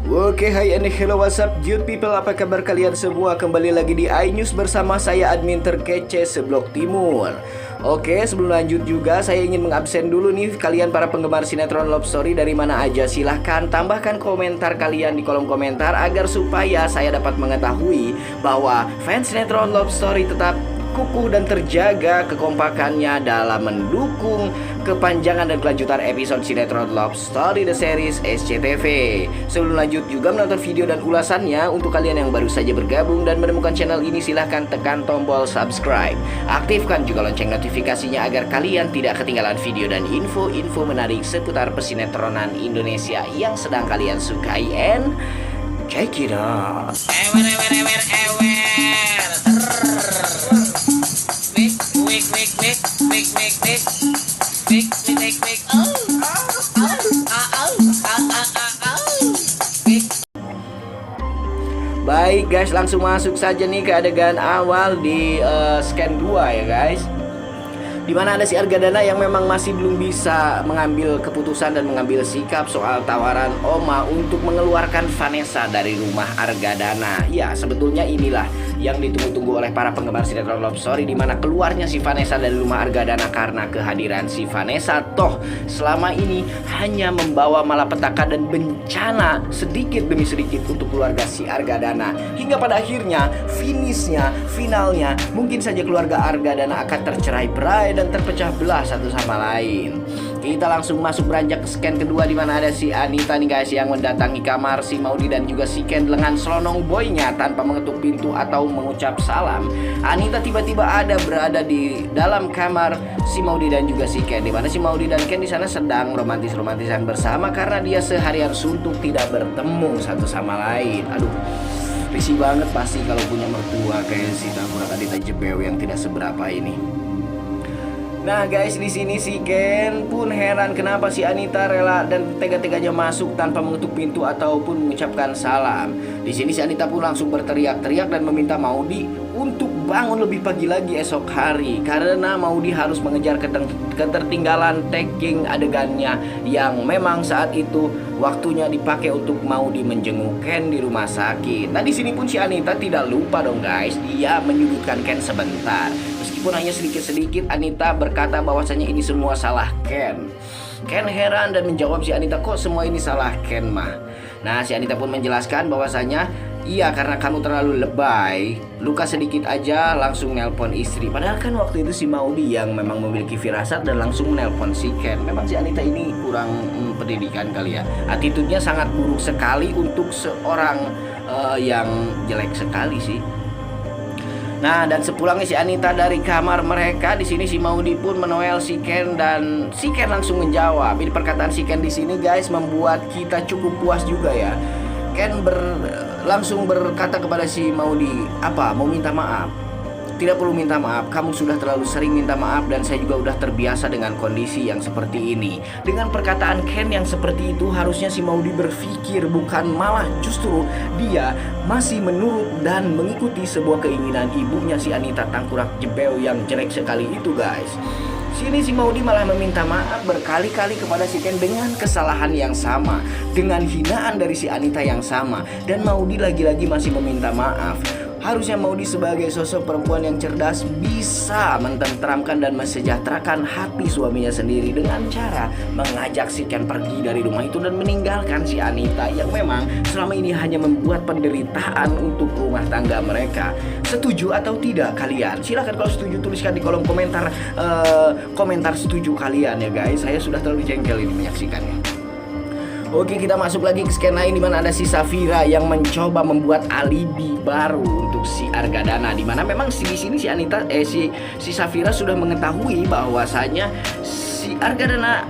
Oke, hai and hello, what's up good people, apa kabar kalian semua? Kembali lagi di iNews bersama saya admin terkece seblok timur. Oke, sebelum lanjut juga saya ingin mengabsen dulu nih kalian para penggemar sinetron Love Story dari mana aja. Silahkan tambahkan komentar kalian di kolom komentar agar supaya saya dapat mengetahui bahwa fans sinetron Love Story tetap kukuh dan terjaga kekompakannya dalam mendukung kepanjangan dan kelanjutan episode sinetron Love Story The Series SCTV. Sebelum lanjut juga menonton video dan ulasannya, untuk kalian yang baru saja bergabung dan menemukan channel ini, silahkan tekan tombol subscribe. Aktifkan juga lonceng notifikasinya agar kalian tidak ketinggalan video dan info-info menarik seputar pesinetronan Indonesia yang sedang kalian sukai. And check it out. Baik guys, langsung masuk saja nih ke adegan awal di scan 2 ya guys. Dimana ada si Argadana yang memang masih belum bisa mengambil keputusan dan mengambil sikap soal tawaran Oma untuk mengeluarkan Vanessa dari rumah Argadana. Ya, sebetulnya inilah yang ditunggu-tunggu oleh para penggemar sinetron Love Story, dimana keluarnya si Vanessa dari rumah Argadana karena kehadiran si Vanessa toh selama ini hanya membawa malapetaka dan bencana sedikit demi sedikit untuk keluarga si Argadana. Hingga pada akhirnya finalnya mungkin saja keluarga Argadana akan tercerai-berai dan terpecah belah satu sama lain. Kita langsung masuk beranjak ke scan kedua, di mana ada si Anita nih guys yang mendatangi kamar si Maudy dan juga si Ken dengan selonong boynya tanpa mengetuk pintu atau mengucap salam. Anita tiba-tiba berada di dalam kamar si Maudy dan juga si Ken, di mana si Maudy dan Ken di sana sedang romantis-romantisan bersama karena dia seharian suntuk tidak bertemu satu sama lain. Aduh, risih banget pasti kalau punya mertua kayak si Tamura Anita Jebeu yang tidak seberapa ini. Nah guys, di sini si Ken pun heran kenapa si Anita rela dan tega-teganya masuk tanpa mengetuk pintu ataupun mengucapkan salam. Di sini si Anita pun langsung berteriak-teriak dan meminta Maudy untuk bangun lebih pagi lagi esok hari karena Maudy harus mengejar ketertinggalan tagging adegannya yang memang saat itu waktunya dipakai untuk Maudy menjenguk Ken di rumah sakit. Nah di sini pun si Anita tidak lupa dong guys, dia menyudutkan Ken sebentar. Meskipun hanya sedikit-sedikit, Anita berkata bahwasanya ini semua salah Ken. Ken heran dan menjawab si Anita, kok semua ini salah Ken mah. Nah si Anita pun menjelaskan bahwasanya iya, karena kamu terlalu lebay, luka sedikit aja langsung nelpon istri. Padahal kan waktu itu si Maudy yang memang memiliki firasat dan langsung menelpon si Ken. Memang si Anita ini kurang pendidikan kali ya. Attitude-nya sangat buruk sekali untuk seorang yang jelek sekali sih. Nah dan sepulangnya si Anita dari kamar mereka, di sini si Maudy pun menoel si Ken dan si Ken langsung menjawab. Ini perkataan si Ken di sini guys membuat kita cukup puas juga ya. Ken langsung berkata kepada si Maudy, apa mau minta maaf? Tidak perlu minta maaf, kamu sudah terlalu sering minta maaf dan saya juga udah terbiasa dengan kondisi yang seperti ini. Dengan perkataan Ken yang seperti itu, harusnya si Maudy berpikir, bukan malah justru dia masih menurut dan mengikuti sebuah keinginan ibunya si Anita Tangkurak Jebeu yang jelek sekali itu guys. Sini si Maudy malah meminta maaf berkali-kali kepada si Ken dengan kesalahan yang sama, dengan hinaan dari si Anita yang sama, dan Maudy lagi-lagi masih meminta maaf. Harusnya Maudy sebagai sosok perempuan yang cerdas bisa mententeramkan dan mensejahterakan hati suaminya sendiri dengan cara mengajak si Ken pergi dari rumah itu dan meninggalkan si Anita yang memang selama ini hanya membuat penderitaan untuk rumah tangga mereka. Setuju atau tidak kalian? Silahkan kalau setuju tuliskan di kolom komentar komentar setuju kalian ya guys. Saya sudah terlalu jengkel ini menyaksikannya. Oke, kita masuk lagi ke scan lain, di mana ada si Safira yang mencoba membuat alibi baru untuk si Argadana, di mana memang di sini si Anita si Safira sudah mengetahui bahwasanya si Argadana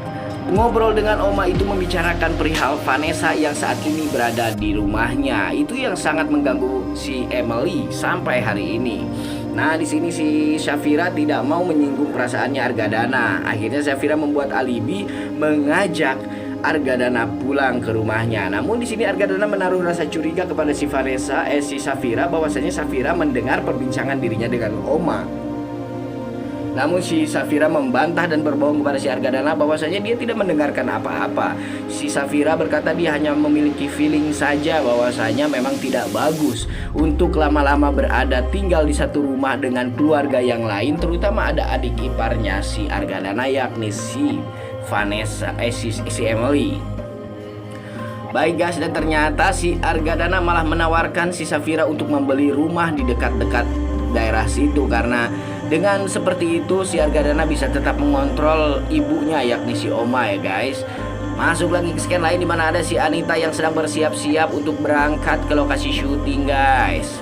ngobrol dengan Oma itu membicarakan perihal Vanessa yang saat ini berada di rumahnya. Itu yang sangat mengganggu si Emily sampai hari ini. Nah, di sini si Safira tidak mau menyinggung perasaannya Argadana. Akhirnya Safira membuat alibi mengajak Argadana pulang ke rumahnya. Namun di sini Argadana menaruh rasa curiga kepada si Safira bahwasanya Safira mendengar perbincangan dirinya dengan Oma. Namun si Safira membantah dan berbohong kepada si Argadana bahwasanya dia tidak mendengarkan apa-apa. Si Safira berkata dia hanya memiliki feeling saja bahwasanya memang tidak bagus untuk lama-lama berada tinggal di satu rumah dengan keluarga yang lain, terutama ada adik iparnya si Argadana yakni si Vanessa, si Emily. Baik guys, dan ternyata si Argadana malah menawarkan si Safira untuk membeli rumah di dekat-dekat daerah situ, karena dengan seperti itu si Argadana bisa tetap mengontrol ibunya yakni si Oma ya guys. Masuk lagi ke scan lain di mana ada si Anita yang sedang bersiap-siap untuk berangkat ke lokasi syuting guys.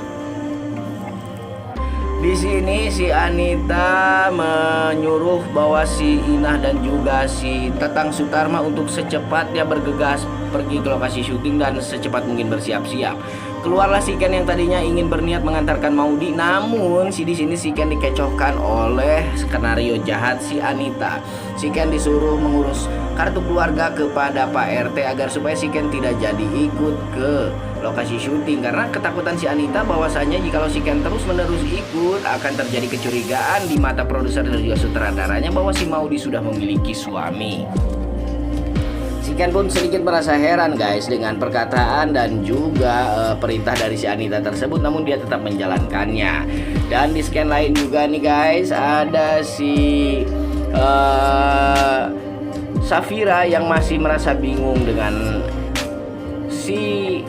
Di sini si Anita menyuruh bahwa si Inah dan juga si Tatang Sutarma untuk secepatnya bergegas pergi ke lokasi syuting dan secepat mungkin bersiap-siap. Keluarlah si Ken yang tadinya ingin berniat mengantarkan Maudy, namun di sini si Ken dikecohkan oleh skenario jahat si Anita. Si Ken disuruh mengurus kartu keluarga kepada Pak RT agar supaya si Ken tidak jadi ikut ke lokasi syuting, karena ketakutan si Anita bahwasanya jikalau si Ken terus-menerus ikut akan terjadi kecurigaan di mata produser dan juga sutradaranya bahwa si Maudy sudah memiliki suami. Si Ken pun sedikit merasa heran guys dengan perkataan dan juga perintah dari si Anita tersebut, namun dia tetap menjalankannya. Dan di scan lain juga nih guys, ada si Safira yang masih merasa bingung dengan si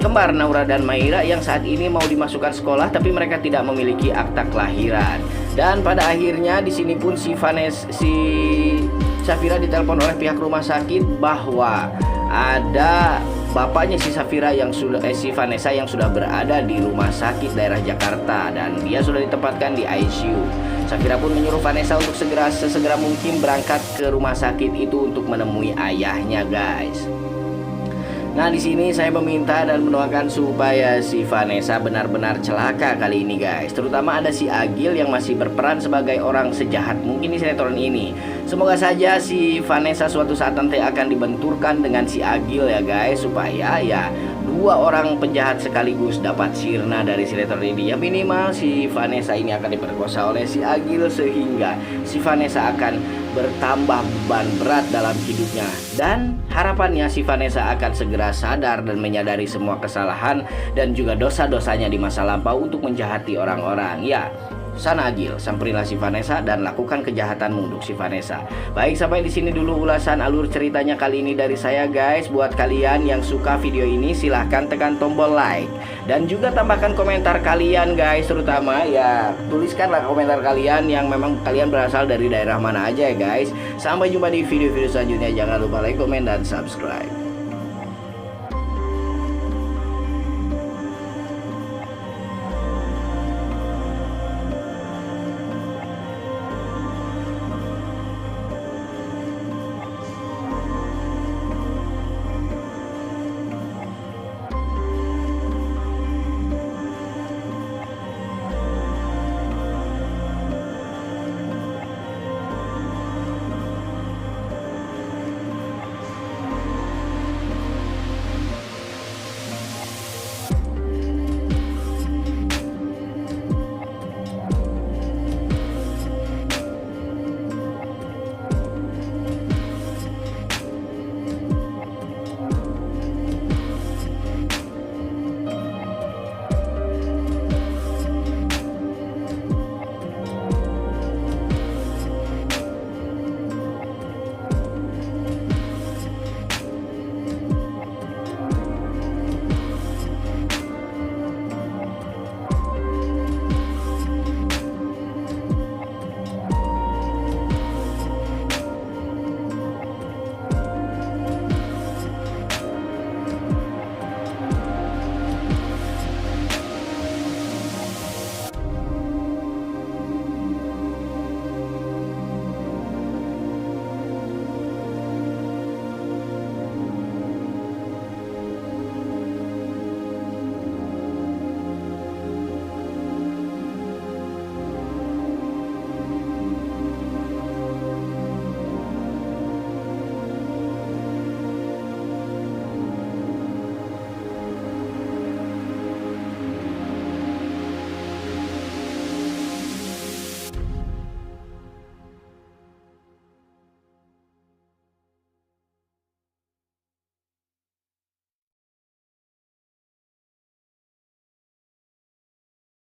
kembar Naura dan Maira yang saat ini mau dimasukkan sekolah tapi mereka tidak memiliki akta kelahiran. Dan pada akhirnya di sini pun si Safira ditelepon oleh pihak rumah sakit bahwa ada bapaknya si Safira yang sudah si Vanessa yang sudah berada di rumah sakit daerah Jakarta dan dia sudah ditempatkan di ICU. Safira pun menyuruh Vanessa untuk sesegera mungkin berangkat ke rumah sakit itu untuk menemui ayahnya guys. Nah di sini saya meminta dan mendoakan supaya si Vanessa benar-benar celaka kali ini guys. Terutama ada si Agil yang masih berperan sebagai orang sejahat mungkin di sinetron ini. Semoga saja si Vanessa suatu saat nanti akan dibenturkan dengan si Agil ya guys, supaya ya dua orang penjahat sekaligus dapat sirna dari sinetron ini. Ya minimal si Vanessa ini akan diperkosa oleh si Agil sehingga si Vanessa akan bertambah beban berat dalam hidupnya. Dan harapannya si Vanessa akan segera sadar dan menyadari semua kesalahan dan juga dosa-dosanya di masa lampau untuk menjahati orang-orang. Ya, sana Agil, samperilah si Vanessa dan lakukan kejahatanmu untuk si Vanessa. Baik, sampai di sini dulu ulasan alur ceritanya kali ini dari saya guys. Buat kalian yang suka video ini silahkan tekan tombol like dan juga tambahkan komentar kalian guys, terutama ya tuliskanlah komentar kalian yang memang kalian berasal dari daerah mana aja ya guys. Sampai jumpa di video-video selanjutnya, jangan lupa like, komen, dan subscribe.